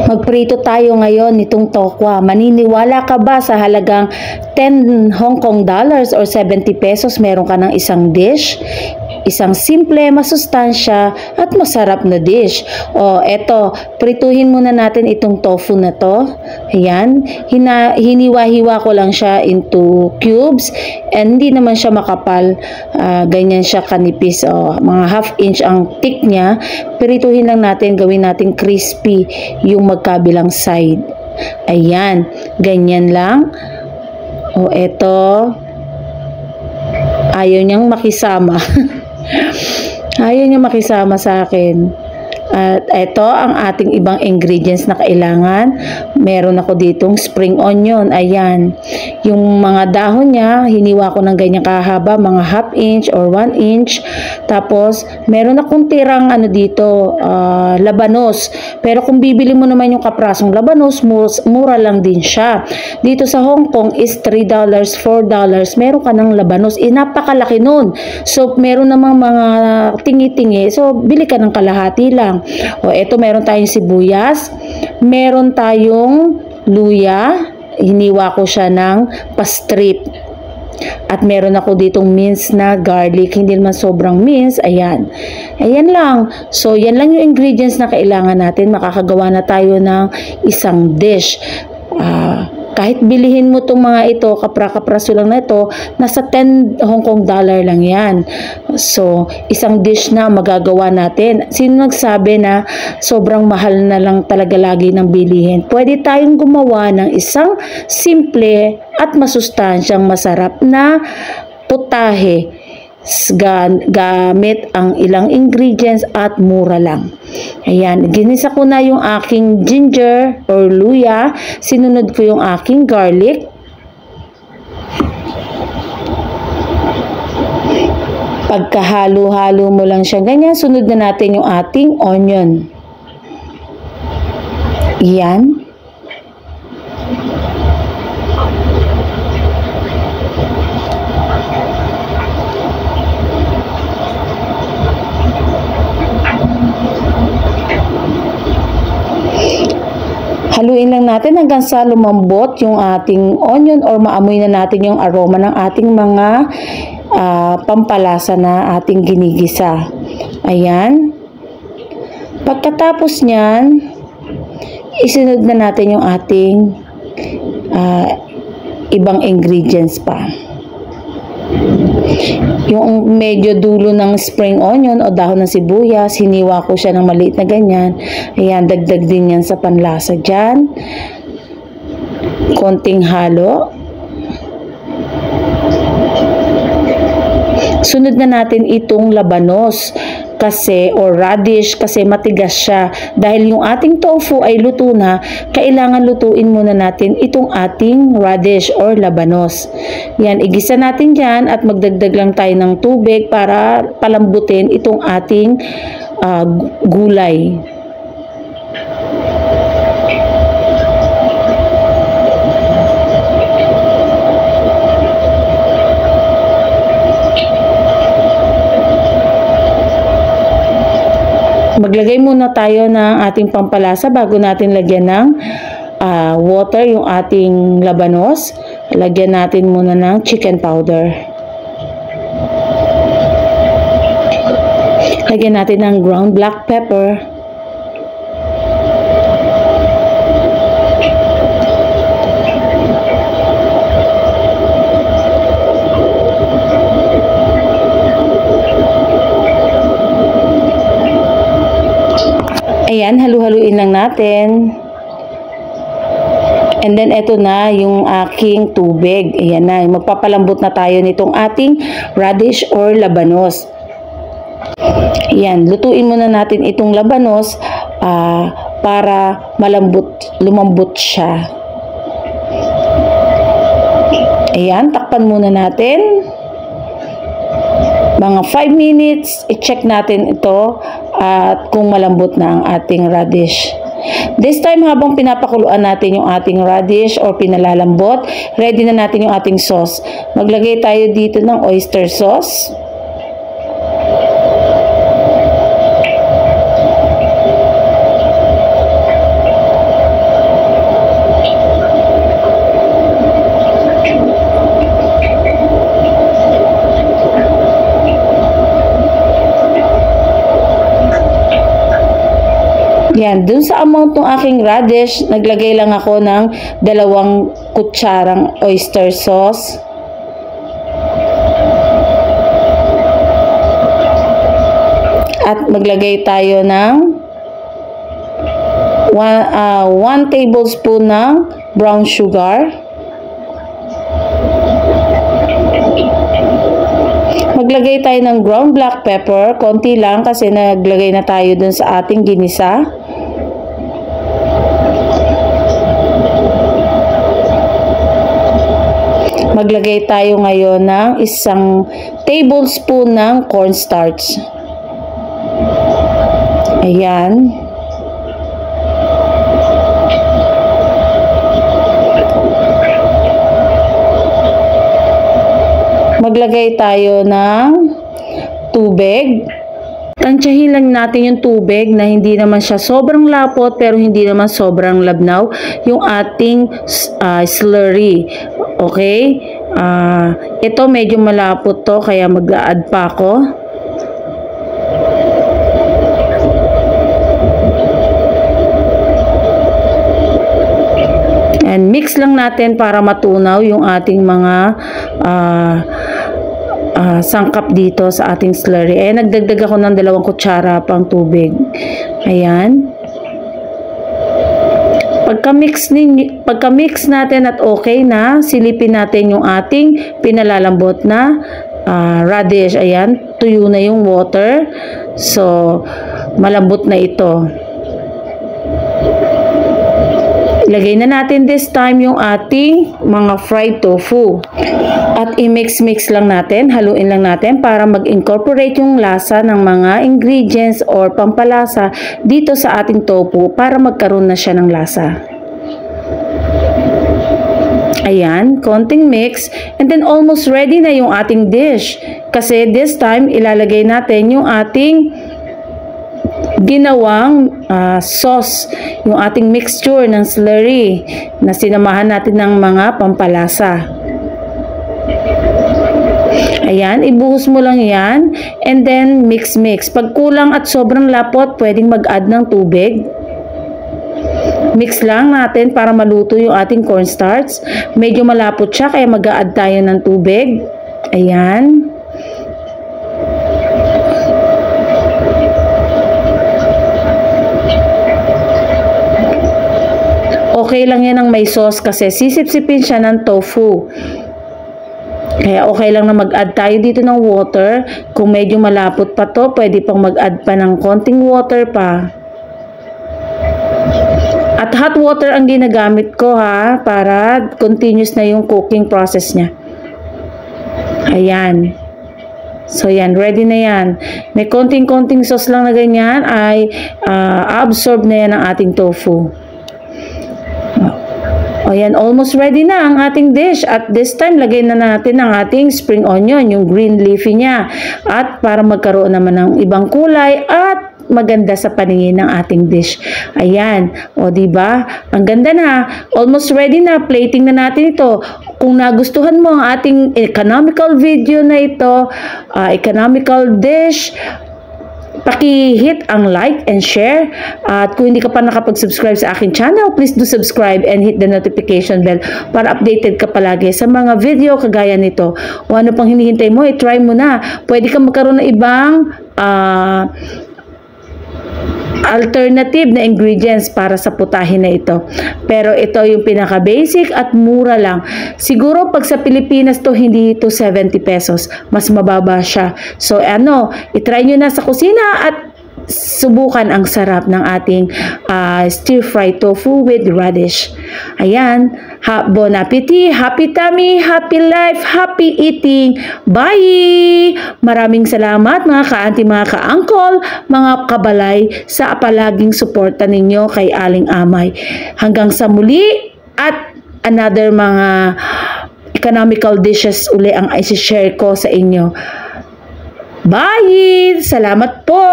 Magprito tayo ngayon nitong tokwa. Maniniwala ka ba sa halagang 10 Hong Kong dollars or 70 pesos meron ka ng isang dish? Isang simple, masustansya at masarap na dish. O eto, prituhin muna natin itong tofu na to. Ayan, hiniwa-hiwa ko lang siya into cubes and hindi naman siya makapal. Ganyan siya kanipis. O, mga half inch ang thick niya. Prituhin lang natin, gawin natin crispy yung magkabilang side. Ayan, ganyan lang. O eto, ayaw niyang makisama. Ayaw niya makisama sa akin. At ito ang ating ibang ingredients na kailangan. Meron ako ditong spring onion. Ayan. Yung mga dahon niya, hiniwa ko ng ganyan kahaba, mga half inch or 1 inch. Tapos, meron akong tirang dito, labanos. Pero kung bibili mo naman yung kaprasong labanos, mura lang din siya. Dito sa Hong Kong is $3, $4. Meron ka ng labanos. Napakalaki nun. So, meron namang mga tingi-tingi. So, bili ka ng kalahati lang. O, eto meron tayong sibuyas, meron tayong luya, hiniwa ko siya ng pastrip. At meron ako ditong minced na garlic, hindi naman sobrang minced, ayan. Ayan lang. So, yan lang yung ingredients na kailangan natin. Makakagawa na tayo ng isang dish. Kahit bilihin mo itong mga ito, kapra-kapraso lang na ito, nasa 10 Hong Kong dollar lang yan. So, isang dish na magagawa natin. Sino nagsabi na sobrang mahal na lang talaga lagi ng bilihin? Pwede tayong gumawa ng isang simple at masustansyang masarap na putahe gamit ang ilang ingredients at mura lang. Ayan, ginisa ko na yung aking ginger or luya, sinunod ko yung aking garlic. Pagkahalo-halo mo lang siya ganyan, sunod na natin yung ating onion. Ayan. Haluin lang natin hanggang sa lumambot yung ating onion or maamoy na natin yung aroma ng ating mga pampalasa na ating ginigisa. Ayan. Pagkatapos niyan, isunod na natin yung ating ibang ingredients pa. Yung medyo dulo ng spring onion o dahon ng sibuyas, hiniwa ko siya ng maliit na ganyan. Ayan, dagdag din yan sa panlasa dyan. Konting halo. Sunod na natin itong labanos kasi or radish kasi matigas siya. Dahil yung ating tofu ay luto na, kailangan lutuin muna natin itong ating radish or labanos. Yan, igisa natin dyan at magdagdag lang tayo ng tubig para palambutin itong ating gulay. Maglagay muna tayo ng ating pampalasa bago natin lagyan ng water yung ating labanos. Lagyan natin muna ng chicken powder. Lagyan natin ng ground black pepper. Ayan, halu-haluin lang natin. And then, eto na yung aking tubig. Ayan na, magpapalambot na tayo nitong ating radish or labanos. Ayan, lutuin muna natin itong labanos para lumambot siya. Ayan, takpan muna natin. Mga 5 minutes, i-check natin ito at kung malambot na ang ating radish. This time, habang pinapakuluan natin yung ating radish or pinalalambot, ready na natin yung ating sauce. Maglagay tayo dito ng oyster sauce. Yan, dun sa amount ng aking radish, naglagay lang ako ng 2 kutsarang oyster sauce. At maglagay tayo ng 1 tablespoon ng brown sugar. Maglagay tayo ng ground black pepper, konti lang kasi naglagay na tayo dun sa ating ginisa. Maglagay tayo ngayon ng 1 tablespoon ng cornstarch. Ayan. Maglagay tayo ng tubig. Tansyahin lang natin yung tubig na hindi naman siya sobrang lapot pero hindi naman sobrang labnaw yung ating slurry. Okay? Ito medyo malapot to kaya mag-a-add pa ako. And mix lang natin para matunaw yung ating mga sangkap dito sa ating slurry. Nagdagdag ako ng 2 kutsara pang tubig. Ayan. Pagka-mix natin at okay na, silipin natin yung ating pinalalambot na radish. Ayan, tuyo na yung water. So, malambot na ito. Ilagay na natin this time yung ating mga fried tofu. At i-mix-mix lang natin, haluin lang natin para mag-incorporate yung lasa ng mga ingredients or pampalasa dito sa ating tofu para magkaroon na siya ng lasa. Ayan, konting mix. And then almost ready na yung ating dish. Kasi this time, ilalagay natin yung ating ginawang sauce, yung ating mixture ng slurry na sinamahan natin ng mga pampalasa. Ayan, ibuhos mo lang yan and then mix-mix. Pag kulang at sobrang lapot, pwedeng mag-add ng tubig. Mix lang natin para maluto yung ating cornstarch. Medyo malapot siya kaya mag-add tayo ng tubig. Ayan. Okay lang yan ang may sauce kasi sisip-sipin siya ng tofu. Kaya okay lang na mag-add tayo dito ng water. Kung medyo malapot pa to, pwede pang mag-add pa ng konting water pa. At hot water ang ginagamit ko ha, para continuous na yung cooking process niya. Ayan. So yan, ready na yan. May konting-konting sauce lang na ganyan ay absorb na yan ang ating tofu. O yan, almost ready na ang ating dish. At this time, lagay na natin ang ating spring onion, yung green leafy niya. At para magkaroon naman ng ibang kulay at maganda sa paningin ng ating dish. Ayan. O diba? Ang ganda na. Almost ready na. Plating na natin ito. Kung nagustuhan mo ang ating economical video na ito, economical dish, paki-hit ang like and share. At kung hindi ka pa nakapag-subscribe sa aking channel, please do subscribe and hit the notification bell para updated ka palagi sa mga video kagaya nito. O ano pang hinihintay mo, i-try mo na. Pwede ka magkaroon ng ibang alternative na ingredients para sa putahin na ito. Pero ito yung pinaka-basic at mura lang. Siguro pag sa Pilipinas to, hindi ito 70 pesos. Mas mababa siya. So itry nyo na sa kusina at subukan ang sarap ng ating stir-fried tofu with radish. Ayan. Bon appetit, happy tummy, happy life, happy eating. Bye! Maraming salamat mga ka-auntie, mga ka-uncle, mga kabalay sa palaging suporta ninyo kay Aling Amay. Hanggang sa muli at another mga economical dishes uli ang i-share ko sa inyo. Bye! Salamat po!